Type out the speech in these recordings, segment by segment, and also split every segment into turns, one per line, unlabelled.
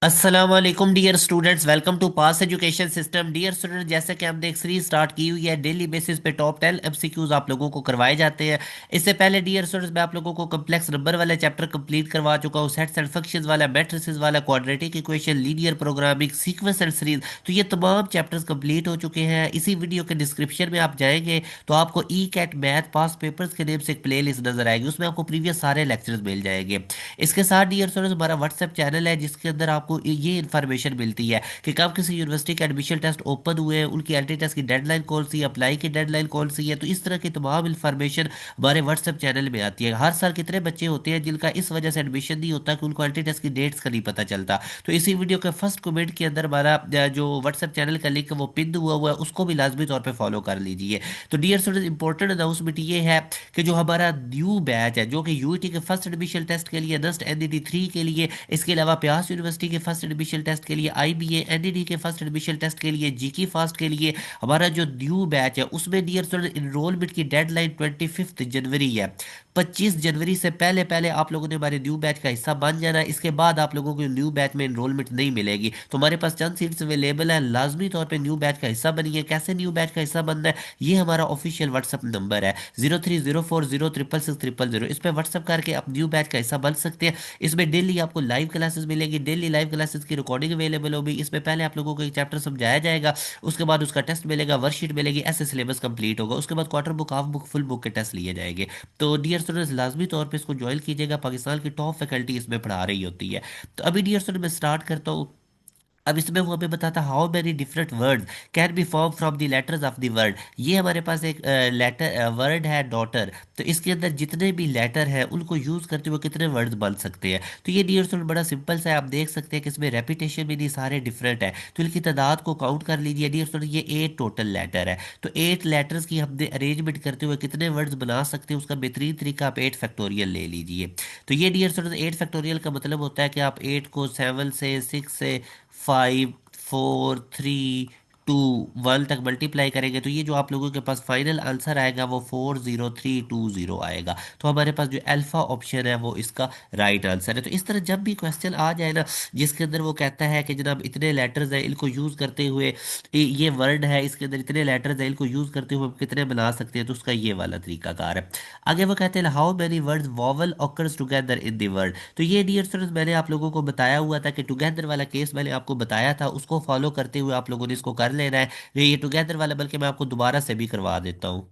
अस्सलाम वालेकुम dear students, welcome to pass education system. Dear student, जैसे कि हमने एक सीरीज स्टार्ट की हुई है, डेली बेसिस पे टॉप 10 एमसीक्यूज आप लोगों को करवाए जाते हैं। इससे पहले डियर स्टूडेंट्स, मैं आप लोगों को कम्प्लेक्स नंबर वाला चैप्टर कंप्लीट करवा चुका हूँ, सेट्स एंड फंक्शंस वाला, मैट्रिसेस वाला, quadratic equation, linear programming, sequence and series. तो ये तमाम चैप्टर्स कंप्लीट हो चुके हैं। इसी वीडियो के डिस्क्रिप्शन में आप जाएंगे तो आपको ई कैट मैथ पास पेपर्स के नेम से एक प्ले लिस्ट नजर आएगी, उसमें आपको प्रीवियस सारे लेक्चर्स मिल जाएंगे। इसके साथ डियर स्टूडेंट्स, हमारा व्हाट्सएप चैनल है जिसके अंदर आपको ये इन्फॉर्मेशन मिलती है कि कब किसी यूनिवर्सिटी के एडमिशन टेस्ट ओपन हुए हैं, उनकी एंट्री टेस्ट की डेडलाइन कौन सी है, अप्लाई की डेडलाइन कौन सी है। तो इस तरह की तमाम इन्फॉर्मेशन हमारे व्हाट्सएप चैनल में आती है। हर साल कितने बच्चे होते हैं जिनका इस वजह से एडमिशन नहीं होता कि उनको एंट्री टेस्ट की डेट्स का नहीं पता चलता। तो इसी वीडियो के फर्स्ट कमेंट के अंदर हमारा जो व्हाट्सएप चैनल का लिंक वो पिन हुआ है, उसको भी लाजमी तौर पर फॉलो कर लीजिए। तो डियर स्टूडेंट, इंपॉर्टेंट अनाउंसमेंट ये है कि जो हमारा न्यू बैच है, जो कि यूईटी के फर्स्ट एडमिशन टेस्ट के लिए, नस्ट एनडीटी 3 के लिए, इसके अलावा प्यास यूनिवर्सिटी के फर्स्ट एडमिशन टेस्ट के लिए, आईबीए एनडीटी के फर्स्ट एडमिशन टेस्ट के लिए, जीकी फास्ट के लिए, हमारा जो न्यू बैच है उसमें डियर स्टूडेंट इनरोलमेंट की डेडलाइन 25 जनवरी है। 25 जनवरी से पहले पहले आप लोगों ने हमारे न्यू बैच का हिस्सा बन जाना है। इसके बाद आप लोगों को न्यू बैच में इनरोलमेंट नहीं मिलेगी। तो हमारे पास चंद सीट्स अवेलेबल है, लाजमी तौर पे न्यू बैच का हिस्सा बनिए। कैसे न्यू बैच का हिस्सा बनना है, ये हमारा ऑफिशियल व्हाट्सअप नंबर है, 0304066600। इस पर व्हाट्सअप करके आप न्यू बैच का हिस्सा बन सकते हैं। इसमें डेली आपको लाइव क्लासेस मिलेंगी, डेली लाइव क्लासेस की रिकॉर्डिंग अवेलेबल होगी। इसमें पहले आप लोगों को एक चैप्टर समझाया जाएगा, उसके बाद उसका टेस्ट मिलेगा, वर्कशीट मिलेगी, ऐसे सिलेबस कंप्लीट होगा। उसके बाद quarter book, half book, full book के टेस्ट लिए जाएंगे। तो डियर स्टूडेंट्स, लाजमी तौर पे इसको ज्वाइन कीजिएगा, पाकिस्तान की टॉप फैकल्टी इसमें पढ़ा रही होती है। तो अभी डियर स्टूडेंट, मैं स्टार्ट करता हूँ। अब इसमें वो हमें बताता how many different word can be form from the letters of the word. ये हमारे पास एक लेटर वर्ड है डॉटर। तो इसके अंदर जितने भी लेटर हैं उनको यूज करते हुए कितने वर्ड्स बन सकते हैं। तो ये डियर स्टूडेंट बड़ा सिंपल सा है, आप देख सकते हैं कि इसमें रेपिटेशन भी नहीं, सारे डिफरेंट है। तो इनकी तादाद को काउंट कर लीजिए डियर स्टूडेंट, ये 8 टोटल लेटर है। तो 8 लेटर्स की हमने अरेंजमेंट करते हुए कितने वर्ड्स बना सकते हैं, उसका बेहतरीन तरीका आप 8 फैक्टोरियल ले लीजिए। तो ये डियर स्टूडेंट 8 फैक्टोरियल का मतलब होता है कि आप 8 को 7 से, 6 से, 5 4 3 2 1 तक मल्टीप्लाई करेंगे तो ये जो आप लोगों के पास फाइनल आंसर आएगा वो 40320 आएगा। तो हमारे पास जो अल्फा ऑप्शन है वो इसका राइट आंसर है। तो इस तरह जब भी क्वेश्चन आ जाए ना जिसके अंदर वो कहता है कि जनाब इतने लेटर्स हैं, इनको यूज करते हुए ये वर्ड है, इसके अंदर इतने लेटर्स हैं, इनको यूज करते हुए हम कितने बना सकते हैं, तो उसका ये वाला तरीकाकार है। आगे वो कहते हैं how many words vowel occurs together in the word. तो ये डियर स्टूडेंट्स मैंने आप लोगों को बताया हुआ था कि टुगेदर वाला केस मैंने आपको बताया था, उसको फॉलो करते हुए आप लोगों ने इसको कर लेना है। ये टुगेदर वाला बल्कि मैं आपको दोबारा से भी करवा देता हूँ।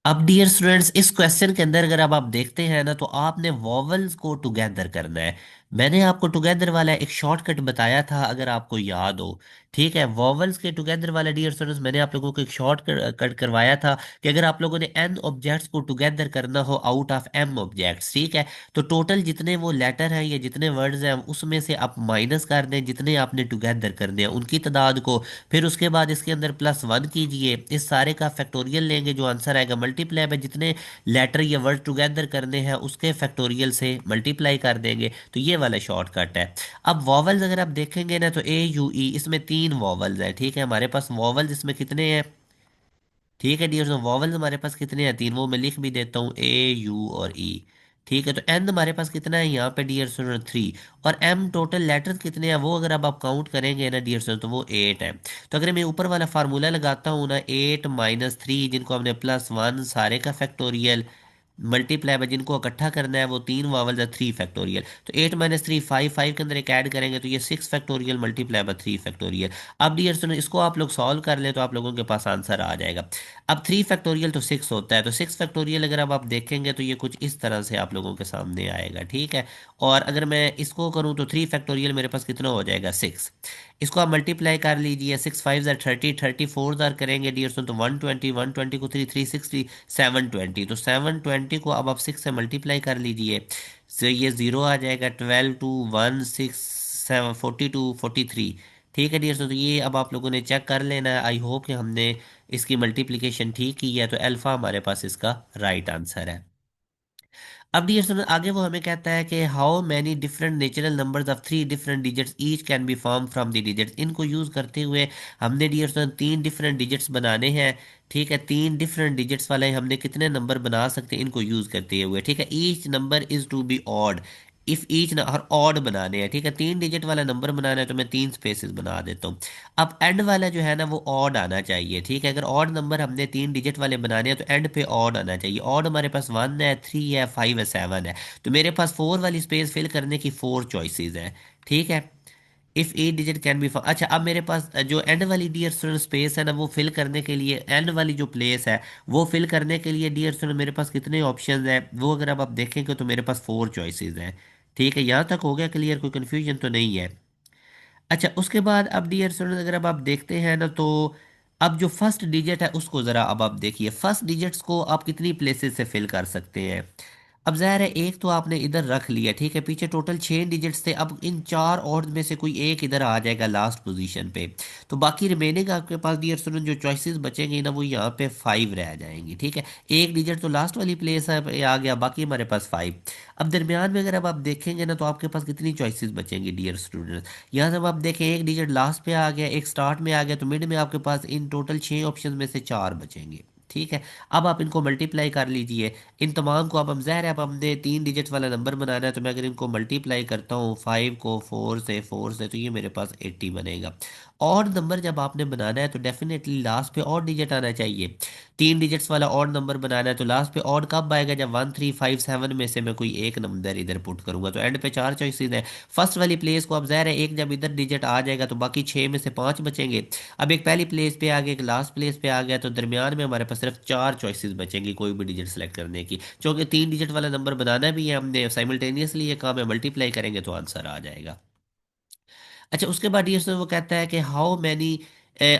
अब डियर स्टूडेंट्स, इस क्वेश्चन के अंदर अगर अब आप देखते हैं ना तो आपने वॉवल्स को टुगेदर करना है। मैंने आपको टुगेदर वाला एक शॉर्टकट बताया था, अगर आपको याद हो। ठीक है, वॉवल्स के टुगेदर वाला डियर स्टूडेंट्स मैंने आप लोगों को एक शॉर्ट कट करवाया था कि अगर आप लोगों ने एन ऑब्जेक्ट्स को टुगेदर करना हो आउट ऑफ एम ऑब्जेक्ट्स, ठीक है, तो टोटल जितने वो लेटर हैं या जितने वर्ड्स हैं उसमें से आप माइनस कर दें जितने आपने टुगेदर करने हैं उनकी तादाद को। फिर उसके बाद इसके अंदर +1 कीजिए, इस सारे का फैक्टोरियल लेंगे, जो आंसर आएगा मल्टीप्लाई में जितने लेटर या वर्ड टुगेदर करने हैं उसके फैक्टोरियल से मल्टीप्लाई कर देंगे। तो ये वाला शॉर्टकट है। अब वॉवल्स अगर आप देखेंगे ना तो AUE, इसमें 3 वॉवल्स है। ठीक है, हमारे पास वॉवल्स इसमें कितने हैं। ठीक है डियर, वॉवल्स हमारे पास कितने हैं, 3, वो मैं लिख भी देता हूँ, A U और E। ठीक है, तो एन हमारे पास कितना है यहाँ पे डियर स्टूडेंट, 3। और एम टोटल लेटर्स कितने हैं वो अगर अब आप काउंट करेंगे ना डियर स्टूडेंट तो वो 8 है। तो अगर मैं ऊपर वाला फार्मूला लगाता हूँ ना, 8 - 3 जिनको हमने +1 सारे का फैक्टोरियल, मल्टीप्लाई में जिनको इकट्ठा करना है वो 3 वावल्स है, 3 फैक्टोरियल। तो 8 - 3 5, 5 के अंदर एक ऐड करेंगे तो ये 6 फैक्टोरियल मल्टीप्लाई बाय 3 फैक्टोरियल। अब डियर सुनो, इसको आप लोग सॉल्व कर ले तो आप लोगों के पास आंसर आ जाएगा। अब 3 फैक्टोरियल तो 6 होता है, तो 6 फैक्टोरियल अगर अब आप देखेंगे तो ये कुछ इस तरह से आप लोगों के सामने आएगा। ठीक है, और अगर मैं इसको करूँ तो 3 फैक्टोरियल मेरे पास कितना हो जाएगा, 6। इसको आप मल्टीप्लाई कर लीजिए, 6 5 30, 34 करेंगे डियर सुन तो 120, 120 को 3, 360, 720। तो 720 को अब आप 6 से मल्टीप्लाई कर लीजिए, तो ये ज़ीरो आ जाएगा। 12 2 1 6 7 42 43। ठीक है डियर, तो ये अब आप लोगों ने चेक कर लेना है। आई होप कि हमने इसकी मल्टीप्लिकेशन ठीक की है, तो अल्फ़ा हमारे पास इसका राइट आंसर है। अब डियर स्टूडेंट, आगे वो हमें कहता है कि how many different natural numbers of 3 different digits each can be form from the digits. इनको यूज करते हुए हमने डियर स्टूडेंट 3 डिफरेंट डिजिट्स बनाने हैं। ठीक है, 3 डिफरेंट डिजिट्स वाले हमने कितने नंबर बना सकते हैं इनको यूज करते हुए। ठीक है, each number is to be odd. If each ना, और ऑड बनाने हैं, ठीक है, 3 डिजिट वाला नंबर बनाना है तो मैं 3 स्पेसेस बना देता हूँ। अब एंड वाला जो है ना वो ऑड आना चाहिए, ठीक है, अगर ऑड नंबर हमने 3 डिजिट वाले बनाने हैं तो एंड पे ऑड आना चाहिए। ऑड हमारे पास 1 है, 3 है, 5 है, 7 है, तो मेरे पास 4 वाली स्पेस फिल करने की 4 चॉइसेस हैं, ठीक है। इफ 8 डिजिट कैन बी, अच्छा अब मेरे पास जो एंड वाली डियर स्टूडेंट स्पेस है ना वो फिल करने के लिए, एंड वाली जो प्लेस है वो फिल करने के लिए डियर स्टूडेंट मेरे पास कितने ऑप्शंस हैं, वो अगर अब आप देखेंगे तो मेरे पास 4 चॉइसेस हैं, ठीक है। यहाँ तक हो गया क्लियर, कोई कंफ्यूजन तो नहीं है। अच्छा उसके बाद अब डियर स्टूडेंट अगर अब आप देखते हैं ना तो अब जो फर्स्ट डिजिट है उसको ज़रा अब आप देखिए, फर्स्ट डिजिट्स को आप कितनी प्लेसेस से फिल कर सकते हैं। अब ज़ाहिर है एक तो आपने इधर रख लिया, ठीक है, पीछे टोटल 6 डिजिट्स थे, अब इन चार और में से कोई एक इधर आ जाएगा लास्ट पोजीशन पे, तो बाकी रिमेनिंग आपके पास डियर स्टूडेंट जो चॉइसेस बचेंगी ना वो यहाँ पे 5 रह जाएंगी, ठीक है। एक डिजिट तो लास्ट वाली प्लेस है पे आ गया, बाकी हमारे पास 5। अब दरमियान में अगर अब आप देखेंगे ना तो आपके पास कितनी चॉइसेस बचेंगी डियर स्टूडेंट, यहाँ से अब आप देखें एक डिजिट लास्ट पे आ गया, एक स्टार्ट में आ गया, तो मिड में आपके पास इन टोटल 6 ऑप्शन में से 4 बचेंगे, ठीक है। अब आप इनको मल्टीप्लाई कर लीजिए, इन तमाम को, अब हम ज़ाहिर है अब हमने 3 डिजिट वाला नंबर बनाना है, तो मैं अगर इनको मल्टीप्लाई करता हूँ 5 को 4 से तो ये मेरे पास 80 बनेगा। और नंबर जब आपने बनाना है तो डेफिनेटली लास्ट पे और डिजिट आना चाहिए। 3 डिजिट्स वाला और नंबर बनाना है तो लास्ट पे और कब आएगा, जब 1 3 5 7 में से मैं कोई एक नंबर इधर पुट करूंगा, तो एंड पे 4 चॉइसेस हैं। फर्स्ट वाली प्लेस को अब ज़ाहिर है एक जब इधर डिजिट आ जाएगा तो बाकी 6 में से 5 बचेंगे। अब एक पहली प्लेस पे आ गया, एक लास्ट प्लेस पे आ गया, तो दरमियान में हमारे पास सिर्फ 4 चॉइसेस बचेंगी कोई भी डिजिट सेलेक्ट करने की, क्योंकि 3 डिजिट वाला नंबर बनाना भी है हमने, साइमल्टेनियसली ये काम है, मल्टीप्लाई करेंगे तो आंसर आ जाएगा। अच्छा उसके बाद ये वो कहता है कि how many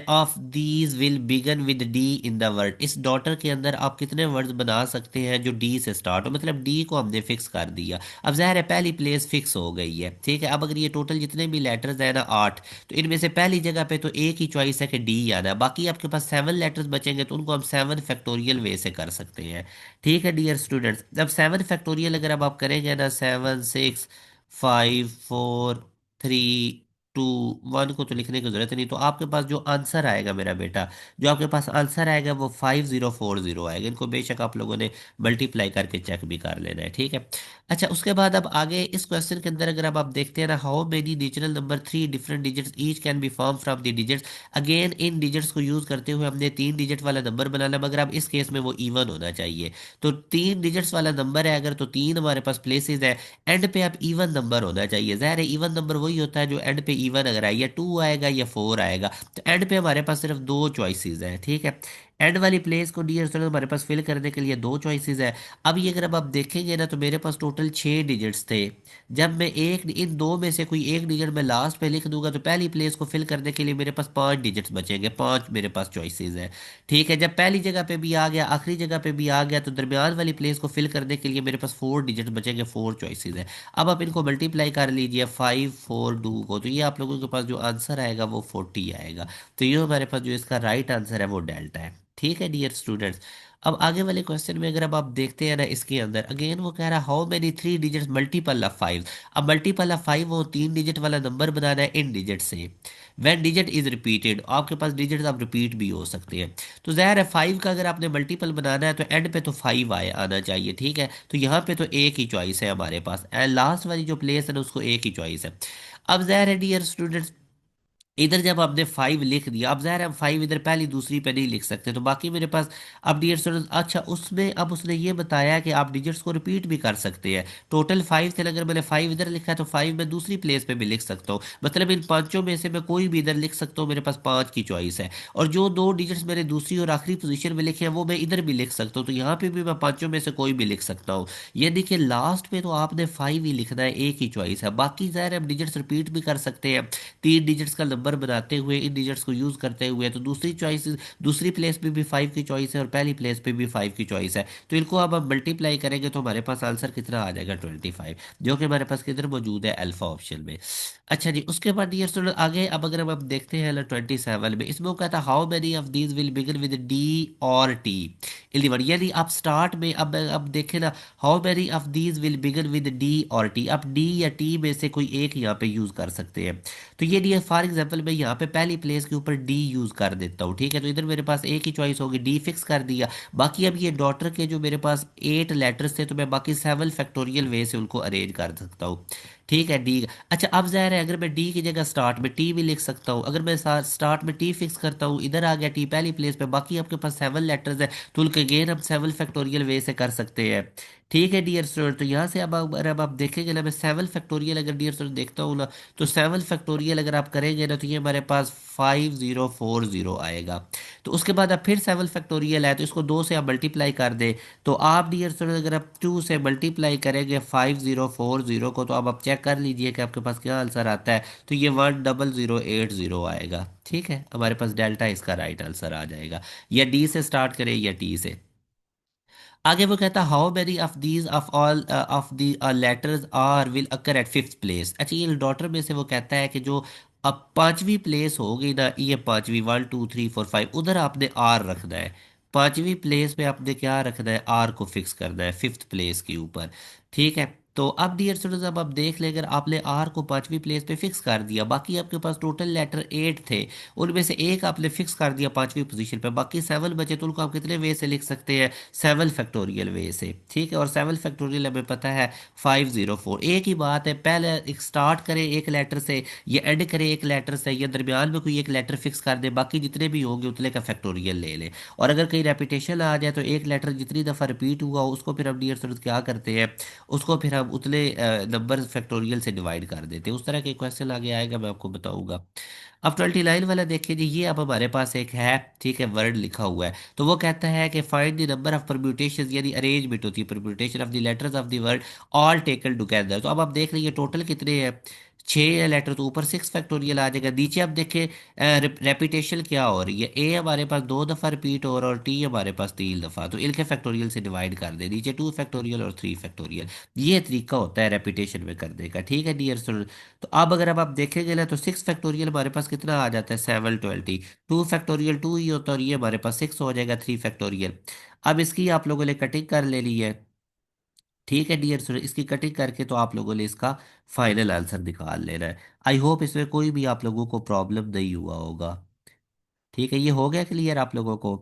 of these will begin with D in the word, इस डॉटर के अंदर आप कितने वर्ड्स बना सकते हैं जो डी से स्टार्ट हो, मतलब डी को हमने फिक्स कर दिया। अब ज़ाहिर है पहली प्लेस फिक्स हो गई है, ठीक है। अब अगर ये टोटल जितने भी लेटर्स हैं ना 8, तो इनमें से पहली जगह पे तो एक ही चॉइस है कि डी आना है, बाकी आपके पास 7 लेटर्स बचेंगे तो उनको हम 7 फैक्टोरियल वे से कर सकते हैं, ठीक है डियर स्टूडेंट्स। जब 7 फैक्टोरियल अगर अब आप करेंगे ना, 7 6 5 4 3 2 1 को तो लिखने की जरूरत नहीं, तो आपके पास जो आंसर आएगा मेरा बेटा, जो आपके पास आंसर आएगा वो 5040 आएगा। इनको बेशक आप लोगों ने मल्टीप्लाई करके चेक भी कर लेना है, ठीक है। अच्छा उसके बाद अब आगे इस क्वेश्चन के अंदर अगर अब आप देखते हैं ना, how many natural number 3 different digits each can be form from the digits, again in digits को यूज करते हुए हमने 3 डिजिट वाला नंबर बनाना, मगर अब इस केस में वो इवन होना चाहिए। तो 3 डिजिट्स वाला नंबर है अगर, तो 3 हमारे पास प्लेसेस है, एंड पे आप इवन नंबर होना चाहिए। ज़ाहिर है इवन नंबर वही होता है जो एंड पे इवन अगर आए, या 2 आएगा या 4 आएगा, तो एंड पे हमारे पास सिर्फ 2 चॉइसेस हैं, ठीक है। एंड वाली प्लेस को डियर स्टूडेंट हमारे पास फिल करने के लिए 2 चॉइसेस है। अब ये अगर अब आप देखेंगे ना तो मेरे पास टोटल 6 डिजिट्स थे, जब मैं एक इन दो में से कोई एक डिजिट में लास्ट पे लिख दूंगा तो पहली प्लेस को फिल करने के लिए मेरे पास 5 डिजिट्स बचेंगे, 5 मेरे पास चॉइसेस हैं, ठीक है। जब पहली जगह पे भी आ गया, आखिरी जगह पे भी आ गया, तो दरमियान वाली प्लेस को फिल करने के लिए मेरे पास 4 डिजिट बचेंगे, 4 चॉइसेस हैं। अब आप इनको मल्टीप्लाई कर लीजिए 5 4 2 को, तो ये आप लोगों के पास जो आंसर आएगा वो 40 आएगा। तो ये हमारे पास जो इसका राइट आंसर है वो डेल्टा है, ठीक है डियर स्टूडेंट्स। अब आगे वाले क्वेश्चन में अगर अब आप देखते हैं ना, इसके अंदर अगेन वो कह रहा है how many 3 digits multiple of 5। अब मल्टीपल ऑफ 5 वो 3 डिजिट वाला नंबर बनाना है इन डिजिट से, व्हेन डिजिट इज रिपीटेड, आपके पास डिजिट आप रिपीट भी हो सकते हैं। तो ज़ाहिर है 5 का अगर आपने मल्टीपल बनाना है तो एंड पे तो 5 आए आना चाहिए, ठीक है। तो यहाँ पे तो एक ही चॉइस है हमारे पास, एंड लास्ट वाली जो प्लेस है ना उसको एक ही चॉइस है। अब ज़ाहिर है डियर स्टूडेंट्स, इधर जब आपने 5 लिख दिया, अब ज़ाहिर है हम 5 इधर पहली दूसरी पे नहीं लिख सकते, तो बाकी मेरे पास अब डिजिट स्टूडेंट, अच्छा उसमें अब उसने ये बताया कि आप डिजिट्स को रिपीट भी कर सकते हैं। टोटल 5 थे, अगर मैंने 5 इधर लिखा है तो 5 मैं दूसरी प्लेस पे भी लिख सकता हूँ, मतलब इन पांचों में से मैं कोई भी इधर लिख सकता हूँ, मेरे पास 5 की चॉइस है। और जो 2 डिजिट्स मैंने दूसरी और आखिरी पोजीशन में लिखे हैं वो मैं इधर भी लिख सकता हूँ, तो यहाँ पे भी मैं पांचों में से कोई भी लिख सकता हूँ। ये देखिए लास्ट पे तो आपने 5 ही लिखना है, एक ही चॉइस है, बाकी ज़ाहिर है हम डिजिट्स रिपीट भी कर सकते हैं। 3 डिजिट्स का नंबर बनाते हुए इन डिजिट्स को यूज करते हुए, तो दूसरी चॉइस, दूसरी प्लेस पे भी 5 की चॉइस है और पहली प्लेस पे भी 5 की चॉइस है, तो इनको अब हम मल्टीप्लाई करेंगे तो हमारे पास आंसर कितना आ जाएगा 25, जो कि हमारे पास किधर मौजूद है अल्फा ऑप्शन में। अच्छा जी उसके बाद डियर स्टूडेंट आगे अब अगर हम अब देखते हैं ना 27 में, इसमें वो कहता है how many of these will begin with D और टी 11, यानी आप स्टार्ट में अब देखें ना, how many of these will begin with D और टी, आप डी या टी में से कोई एक यहाँ पे यूज कर सकते हैं। तो ये दिया फॉर एग्जांपल एग्जांपल मैं यहाँ पे पहली प्लेस के ऊपर डी यूज कर देता हूँ, ठीक है, तो इधर मेरे पास एक ही चॉइस होगी, डी फिक्स कर दिया। बाकी अब ये डॉटर के जो मेरे पास 8 लेटर्स थे, तो मैं बाकी 7 फैक्टोरियल वे से उनको अरेंज कर सकता हूँ। ठीक है, डी। अच्छा, अब ज़ाहिर है अगर मैं डी की जगह स्टार्ट में टी भी लिख सकता हूँ। अगर मैं स्टार्ट में टी फिक्स करता हूँ, इधर आ गया टी पहली प्लेस पे, बाकी आपके पास 7 लेटर्स है, तो उनके अगेन हम 7 फैक्टोरियल वे से कर सकते हैं। ठीक है डियर स्टूडेंट, तो यहाँ से अब आप देखेंगे ना, मैं 7 फैक्टोरियल अगर डियर स्टूडेंट देखता हूँ ना, तो 7 फैक्टोरियल अगर आप करेंगे ना, तो ये हमारे पास 5040 आएगा। तो उसके बाद अब फिर 7 फैक्टोरियल है, तो इसको 2 से आप मल्टीप्लाई कर दे। तो आप डियर स्टूडेंट अगर आप 2 से मल्टीप्लाई करेंगे 5040 को, तो अब आप चेक कर लीजिए कि आपके पास क्या आंसर आता है। तो ये 10080 आएगा। ठीक है, हमारे पास डेल्टा इसका राइट आंसर आ जाएगा। या डी से स्टार्ट करें या टी से। आगे वो कहता, how many of these of all of the letters are will occur at fifth place. अच्छा, ये डॉटर में से वो कहता है कि जो अब पांचवी प्लेस होगी ना, ये पांचवी 1 2 3 4 5, उधर आपने आर रखना है। पांचवी प्लेस पे आपने क्या रखना है, आर को फिक्स करना है फिफ्थ प्लेस के ऊपर। ठीक है, तो अब डियर स्टूडेंट्स, अब आप देख लें, अगर आपने आर को पांचवी प्लेस पे फिक्स कर दिया, बाकी आपके पास टोटल लेटर 8 थे, उनमें से एक आपने फिक्स कर दिया पांचवी पोजीशन पे, बाकी 7 बचे, तो उनको आप कितने वे से लिख सकते हैं, 7 फैक्टोरियल वे से। ठीक है, और 7 फैक्टोरियल हमें पता है 504। एक ही बात है, पहले एक स्टार्ट करें एक लेटर से, या एंड करें एक लेटर से, या दरमियान में कोई एक लेटर फिक्स कर दे, बाकी जितने भी होंगे उतने का फैक्टोरियल ले लें। और अगर कहीं रेपिटेशन आ जाए, तो एक लेटर जितनी दफ़ा रिपीट हुआ उसको फिर हम डियर स्टूडेंट्स क्या करते हैं, उसको फिर हम उतने नंबर फैक्टोरियल से डिवाइड कर देते हैं। उस तरह के क्वेश्चन आगे आएगा, मैं आपको बताऊंगा। अब 29 वाला देखिए जी, ये अब हमारे पास एक है, ठीक है, वर्ड लिखा हुआ है। तो वो कहता है कि find the number of permutation, यानी अरेंजमेंट होती है permutation of the letters of the word all taken together. तो अब आप देख लीजिए टोटल कितने हैं, 6 लेटर, तो ऊपर 6 फैक्टोरियल आ जाएगा। नीचे आप देखें रेपिटेशन क्या हो रही है, ए हमारे पास 2 दफ़ा रिपीट हो रहा है और टी हमारे पास 3 दफ़ा, तो इनके फैक्टोरियल से डिवाइड कर दे, नीचे 2 फैक्टोरियल और 3 फैक्टोरियल। ये तरीका होता है रेपिटेशन में करने का। ठीक है डियर स्टूडेंट, तो अब आप देखेंगे ना, तो 6 फैक्टोरियल हमारे पास कितना आ जाता है, 720। 2 फैक्टोरियल 2 ही होता है, और ये हमारे पास 6 हो जाएगा 3 फैक्टोरियल। अब इसकी आप लोगों ने कटिंग कर ले ली है। ठीक है डियर स्टूडेंट, इसकी कटिंग करके तो आप लोगों ने इसका फाइनल आंसर निकाल लेना है। आई होप इसमें कोई भी आप लोगों को प्रॉब्लम नहीं हुआ होगा। ठीक है, ये हो गया क्लियर आप लोगों को।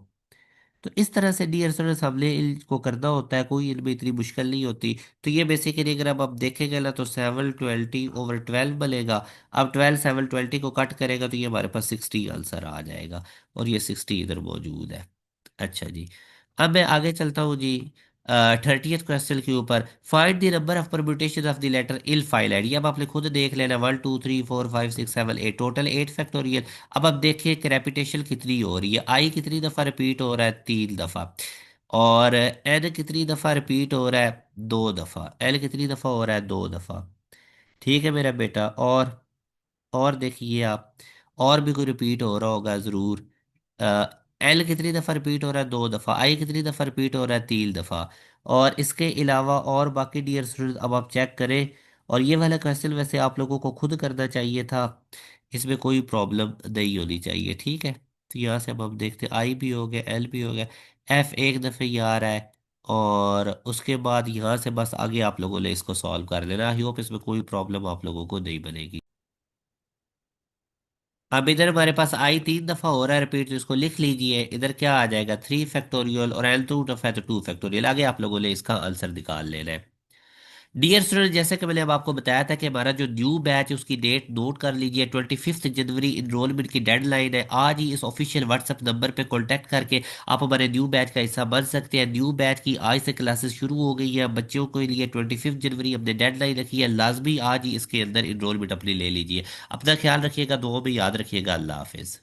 तो इस तरह से डियर स्टूडेंट्स हमने इनको करना होता है, कोई इनमें इतनी मुश्किल नहीं होती। तो ये बेसिकली अगर अब आप देखेंगे ना, तो 720/12 बनेगा। अब 720 को कट करेगा, तो ये हमारे पास 60 आंसर आ जाएगा, और ये 60 इधर मौजूद है। अच्छा जी, अब मैं आगे चलता हूँ जी। 30th क्वेश्चन के ऊपर, find the number of permutation of the letter इल फाइलाइट। ये अब आपने खुद देख लेना, 1 2 3 4 5 6 7 8, टोटल 8 फैक्टोरियल। अब आप देखिए कि रेपिटेशन कितनी हो रही है, आई कितनी दफ़ा रिपीट हो रहा है, 3 दफ़ा। और एन कितनी दफ़ा रिपीट हो रहा है, 2 दफ़ा। एल कितनी दफ़ा हो रहा है, 2 दफ़ा। ठीक है मेरा बेटा, और देखिए आप, और भी कोई रिपीट हो रहा होगा ज़रूर। एल कितनी दफ़ा रिपीट हो रहा है, 2 दफ़ा। आई कितनी दफ़ा रिपीट हो रहा है, 3 दफ़ा। और इसके अलावा और बाकी डियर स्टूडेंट अब आप चेक करें। और ये वाला क्वेश्चन वैसे आप लोगों को खुद करना चाहिए था, इसमें कोई प्रॉब्लम नहीं होनी चाहिए। ठीक है, तो यहाँ से अब हम देखते हैं, आई भी हो गया, एल भी हो गया, एफ एक दफ़े ही आ रहा है। और उसके बाद यहाँ से बस आगे आप लोगों ने इसको सॉल्व कर लेना। आई होप इसमें कोई प्रॉब्लम आप लोगों को नहीं बनेगी। अब इधर हमारे पास आई 3 दफा हो रहा है रिपीट, तो इसको लिख लीजिए, इधर क्या आ जाएगा, 3 फैक्टोरियल, और एल 2 दफा है तो 2 फैक्टोरियल। आगे आप लोगों ने इसका आंसर निकाल लेना है। डियर स्टूडेंट, जैसे कि मैंने अब आपको बताया था कि हमारा जो न्यू बैच है उसकी डेट नोट कर लीजिए, 25 जनवरी इनरोलमेंट की डेडलाइन है। आज ही इस ऑफिशियल व्हाट्सएप नंबर पे कांटेक्ट करके आप हमारे न्यू बैच का हिस्सा बन सकते हैं। न्यू बैच की आज से क्लासेस शुरू हो गई है बच्चों के लिए। 25 जनवरी हमने डेडलाइन रखी है, लाजमी आज ही इसके अंदर इनरोलमेंट अपनी ले लीजिए। अपना ख्याल रखिएगा, दुआ में याद रखिएगा। अल्लाह हाफिज।